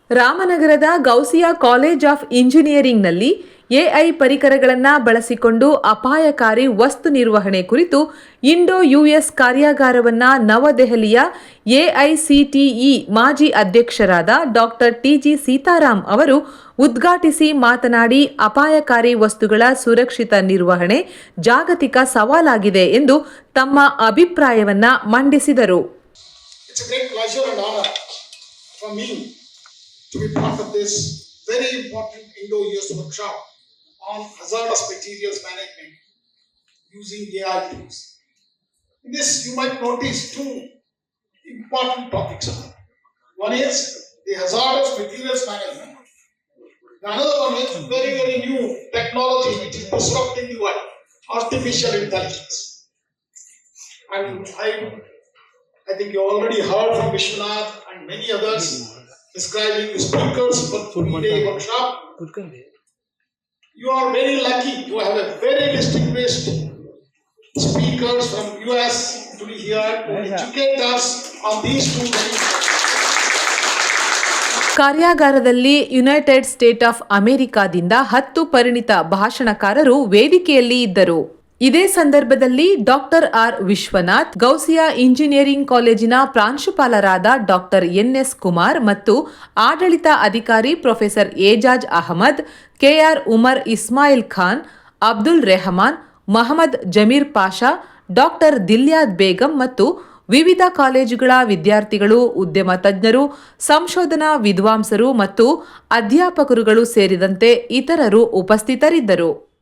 ರಾಮನಗರದ Ghousia college of ಇಂಜಿನಿಯರಿಂಗ್ನಲ್ಲಿ AI ಪರಿಕರಗಳನ್ನು ಬಳಸಿಕೊಂಡು ಅಪಾಯಕಾರಿ ವಸ್ತು ನಿರ್ವಹಣೆ ಕುರಿತು ಇಂಡೋ-ಯುಎಸ್ ಕಾರ್ಯಾಗಾರವನ್ನು ನವದೆಹಲಿಯ ಎಐಸಿಟಿಇ ಮಾಜಿ ಅಧ್ಯಕ್ಷರಾದ ಡಾಕ್ಟರ್ ಟಿಜಿ ಸೀತಾರಾಮ್ ಅವರು ಉದ್ಘಾಟಿಸಿ ಮಾತನಾಡಿ, ಅಪಾಯಕಾರಿ ವಸ್ತುಗಳ ಸುರಕ್ಷಿತ ನಿರ್ವಹಣೆ ಜಾಗತಿಕ ಸವಾಲಾಗಿದೆ ಎಂದು ತಮ್ಮ ಅಭಿಪ್ರಾಯವನ್ನು ಮಂಡಿಸಿದರು. To be part of this very important Indo-US workshop on hazardous materials management using AI tools. In this, you might notice two important topics. One is the hazardous materials management. Another one is very, very new technology which is disrupting the world, artificial intelligence. And I think you already heard from Vishwanath and many others describing the speakers for three-day workshop. You are very lucky to have a very distinguished speakers from US to be here to educate us on these two things. ಕಾರ್ಯಾಗಾರದಲ್ಲಿ united state of ಅಮೆರಿಕಾದಿಂದ 10 ಪರಿಣಿತ ಭಾಷಣಕಾರರು ವೇದಿಕೆಯಲ್ಲಿ ಇದ್ದರು. ಇದೇ ಸಂದರ್ಭದಲ್ಲಿ doctor R Vishwanath, Gousia engineering ಕಾಲೇಜಿನ ಪ್ರಾಂಶುಪಾಲರಾದ ಡಾಕ್ಟರ್ ಎನ್ಎಸ್ ಕುಮಾರ್ ಮತ್ತು ಆಡಳಿತ ಅಧಿಕಾರಿ professor Ejaz Ahmed, K R Umar, Ismail Khan, Abdul Rehman, Mohammed Zameer Pasha, doctor Dilyad Begum ಮತ್ತು ವಿವಿಧ ಕಾಲೇಜುಗಳ ವಿದ್ಯಾರ್ಥಿಗಳು, ಉದ್ಯಮ ತಜ್ಞರು, ಸಂಶೋಧನಾ ವಿದ್ವಾಂಸರು ಮತ್ತು ಅಧ್ಯಾಪಕರುಗಳು ಸೇರಿದಂತೆ ಇತರರು ಉಪಸ್ಥಿತರಿದ್ದರು.